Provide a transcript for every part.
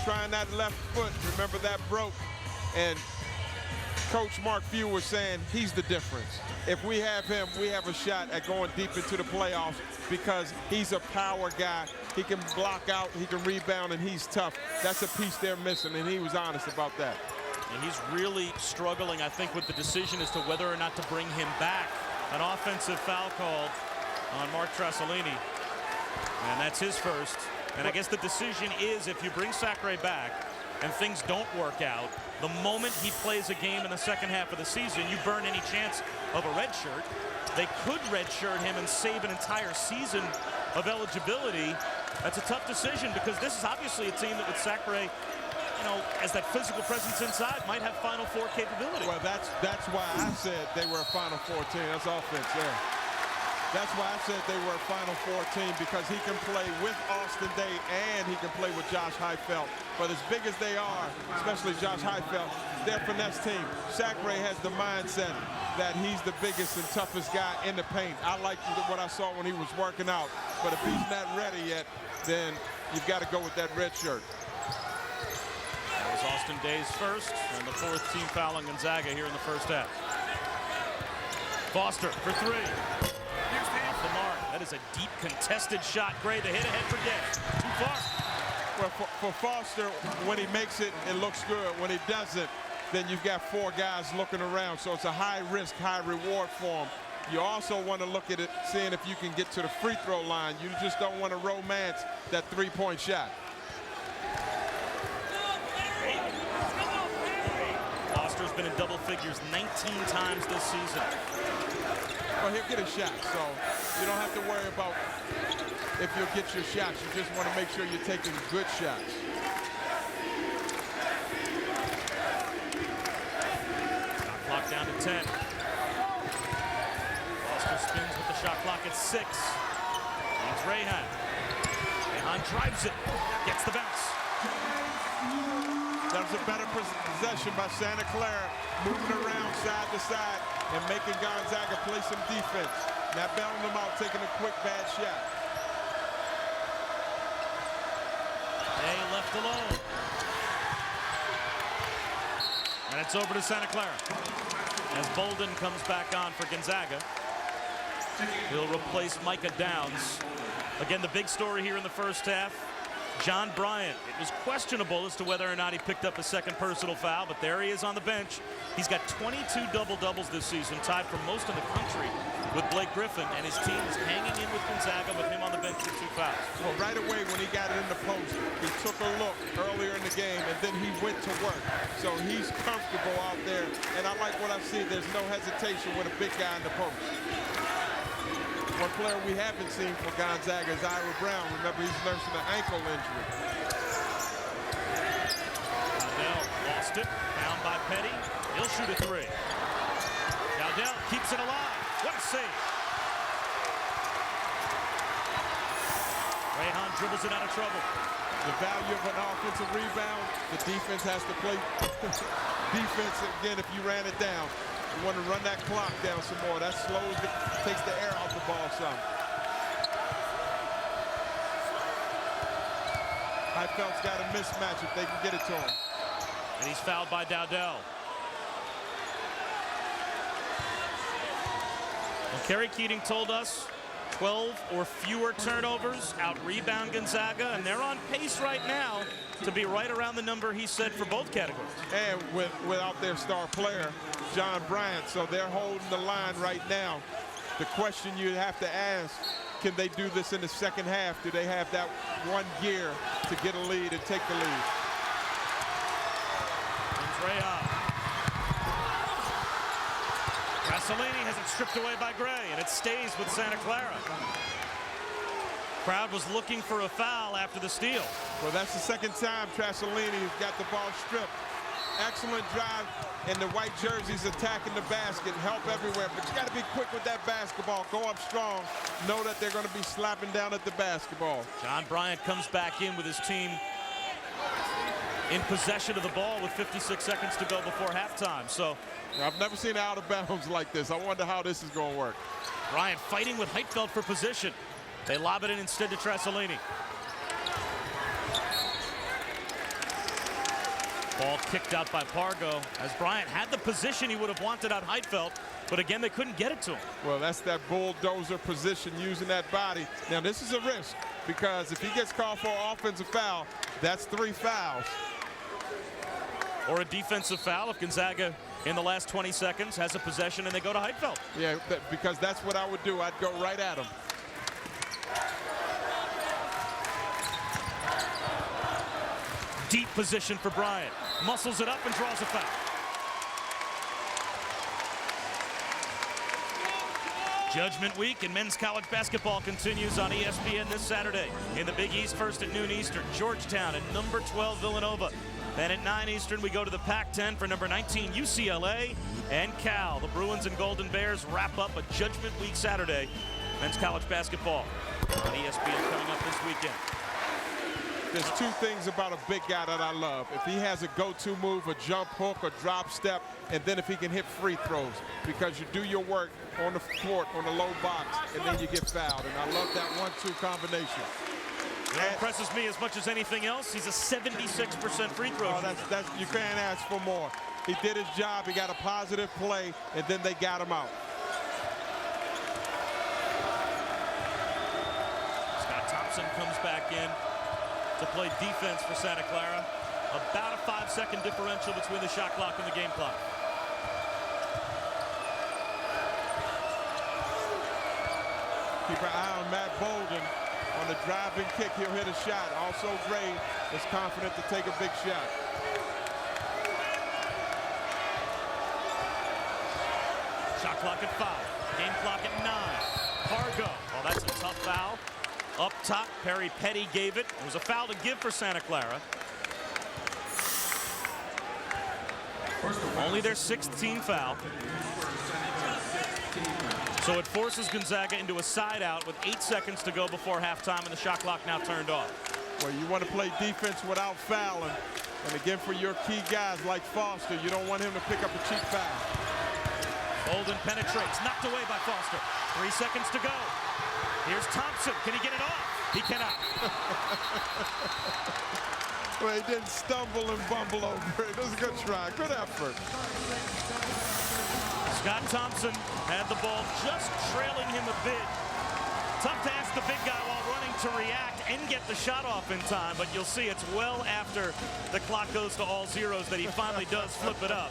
trying that left foot. Remember that broke. And Coach Mark Few was saying he's the difference. If we have him, we have a shot at going deep into the playoffs because he's a power guy. He can block out, he can rebound, and he's tough. That's a piece they're missing, and he was honest about that. And he's really struggling, I think, with the decision as to whether or not to bring him back. An offensive foul called on Mark Trasolini, and that's his first. And I guess the decision is if you bring Sacre back and things don't work out, the moment he plays a game in the second half of the season, you burn any chance of a red shirt. They could redshirt him and save an entire season of eligibility. That's a tough decision because this is obviously a team that with Sacre, you know, as that physical presence inside, might have Final Four capability. Well, that's why I said they were a Final Four team. That's offense there. That's why I said they were a Final Four team, because he can play with Austin Day and he can play with Josh Heifeld. But as big as they are, especially Josh Heifeld, they're a finesse team. Sacre has the mindset that he's the biggest and toughest guy in the paint. I liked what I saw when he was working out. But if he's not ready yet, then you've got to go with that red shirt. That was Austin Day's first, and the fourth team foul on Gonzaga here in the first half. Foster for three. Off the mark. That is a deep contested shot. Gray, the hit ahead for Day. Too far. Well, for Foster, when he makes it, it looks good. When he doesn't, then you've got four guys looking around. So it's a high risk, high reward for him. You also want to look at it, seeing if you can get to the free throw line. You just don't want to romance that three-point shot. Foster's been in double figures 19 times this season. Well, he'll get a shot, so you don't have to worry about if you'll get your shots. You just want to make sure you're taking good shots. Shot clock down to 10. Foster spins with the shot clock at 6. Needs Rehan. Rehan drives it, gets the bounce. That was a better possession by Santa Clara, moving around side to side and making Gonzaga play some defense. Not bailing them out, taking a quick bad shot. Day left alone. And it's over to Santa Clara as Bolden comes back on for Gonzaga. He'll replace Micah Downs. Again, the big story here in the first half, John Bryant. It was questionable as to whether or not he picked up a second personal foul, but there he is on the bench. He's got 22 double-doubles this season, tied for most in the country with Blake Griffin, and his team is hanging in with Gonzaga with him on the bench for 2 fouls. Well, right away when he got it in the post, he took a look earlier in the game, and then he went to work. So he's comfortable out there, and I like what I see. There's no hesitation with a big guy in the post. One player we haven't seen for Gonzaga is Ira Brown. Remember, he's nursing an ankle injury. Dowdell lost it, found by Petty. He'll shoot a 3. Dowdell keeps it alive. What a save. Rehan dribbles it out of trouble. The value of an offensive rebound, the defense has to play defense again if you ran it down. You want to run that clock down some more. That slows takes the air off the ball some. Heifeld's got a mismatch if they can get it to him. And he's fouled by Dowdell. Well, Kerry Keating told us 12 or fewer turnovers out-rebound Gonzaga, and they're on pace right now to be right around the number he said for both categories. And without their star player, John Bryant, so they're holding the line right now. The question you have to ask, can they do this in the second half? Do they have that one gear to get a lead and take the lead? Trasolini has it stripped away by Gray, and it stays with Santa Clara. Crowd was looking for a foul after the steal. Well, that's the second time Trasolini's got the ball stripped. Excellent drive, and the white jerseys attacking the basket, help everywhere. But you got to be quick with that basketball. Go up strong. Know that they're going to be slapping down at the basketball. John Bryant comes back in with his team in possession of the ball with 56 seconds to go before halftime. So I've never seen out of bounds like this. I wonder how this is going to work. Bryant fighting with Heifeld for position. They lob it in instead to Trasolini. Ball kicked out by Pargo, as Bryant had the position he would have wanted on Heidfeld, but again, they couldn't get it to him. Well, that's that bulldozer position, using that body. Now, this is a risk, because if he gets called for an offensive foul, that's 3 fouls. Or a defensive foul if Gonzaga in the last 20 seconds has a possession and they go to Heidfeld. Yeah, because that's what I would do. I'd go right at him. Deep position for Bryant. Muscles it up and draws a foul. Judgment Week in men's college basketball continues on ESPN this Saturday. In the Big East, first at noon Eastern, Georgetown and number 12 Villanova. Then at 9 Eastern, we go to the Pac-10 for number 19 UCLA and Cal. The Bruins and Golden Bears wrap up a Judgment Week Saturday. Men's college basketball on ESPN coming up this weekend. There's 2 things about a big guy that I love. If he has a go-to move, a jump hook, a drop step, and then if he can hit free throws, because you do your work on the court, on the low box, and then you get fouled. And I love that 1-2 combination. That impresses me as much as anything else. He's a 76% free throw. Oh, that's you can't ask for more. He did his job. He got a positive play, and then they got him out. Scott Thompson comes back in to play defense for Santa Clara. About a 5-second differential between the shot clock and the game clock. Keep an eye on Matt Bolden. On the driving kick, he'll hit a shot. Also, Gray is confident to take a big shot. Shot clock at 5. Game clock at 9. Pargo. Oh, that's a tough foul. Up top, Perry Petty gave it. It was a foul to give for Santa Clara. Only their 16th foul. So it forces Gonzaga into a side out with 8 seconds to go before halftime, and the shot clock now turned off. Well, you want to play defense without fouling. And again, for your key guys like Foster, you don't want him to pick up a cheap foul. Bolden penetrates, knocked away by Foster. 3 seconds to go. Here's Thompson. Can he get it off? He cannot. Well, he didn't stumble and bumble over it. It was a good try. Good effort. Scott Thompson had the ball, just trailing him a bit. Tough to ask the big guy while running to react and get the shot off in time, but you'll see it's well after the clock goes to all zeros that he finally does flip it up.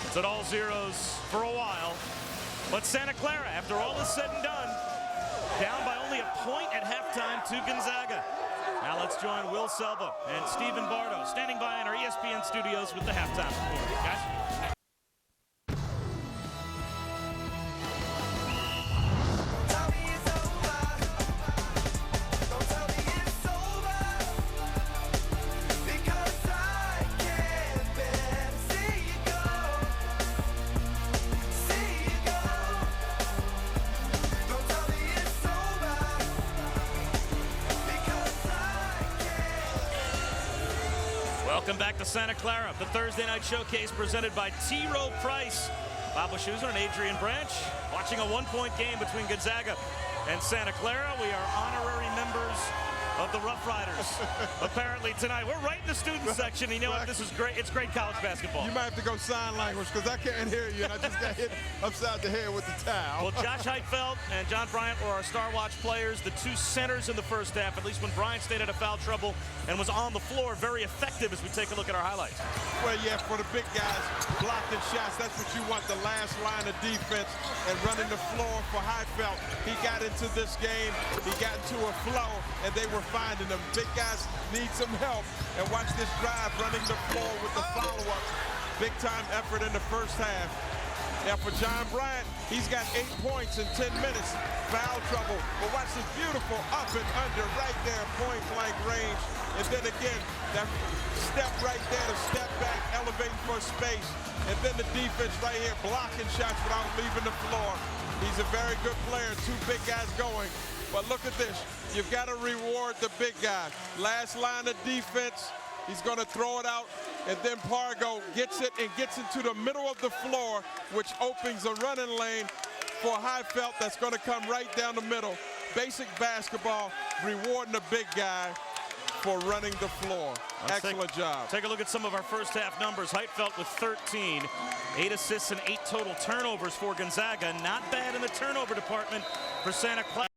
It's at all zeros for a while. But Santa Clara, after all is said and done, down by only a point at halftime to Gonzaga. Now let's join Will Selva and Stephen Bardo standing by in our ESPN studios with the halftime report. Guys? Welcome back to Santa Clara, the Thursday night showcase presented by T. Rowe Price. Bob Wischusen and Adrian Branch watching a one-point game between Gonzaga and Santa Clara. We are honorary members of the Rough Riders. Apparently tonight, we're right in the student section. You know what? This is great. It's great college basketball. You might have to go sign language because I can't hear you, and I just got hit upside the head with the towel. Well, Josh Heidfeld and John Bryant were our Star Watch players, the 2 centers in the first half, at least when Bryant stayed out of foul trouble and was on the floor, very effective as we take a look at our highlights. Well, yeah, for the big guys, blocking shots, that's what you want, the last line of defense, and running the floor for Heidfeld. He got into this game, he got into a flow, and they were finding them. Big guys need some help, and watch this drive running the floor with the follow-up. Big-time effort in the first half. Now for John Bryant, he's got 8 points in 10 minutes. Foul trouble, but watch this beautiful up and under right there, point-blank range. And then again, that step right there, the step back, elevating for space. And then the defense right here, blocking shots without leaving the floor. He's a very good player, 2 big guys going. But look at this, you've got to reward the big guy. Last line of defense, he's going to throw it out, and then Pargo gets it and gets into the middle of the floor, which opens a running lane for Heidfeld that's going to come right down the middle. Basic basketball, rewarding the big guy. for running the floor. Excellent job. Take a look at some of our first half numbers. Heitfeld with 13, 8 assists and 8 total turnovers for Gonzaga. Not bad in the turnover department for Santa Clara.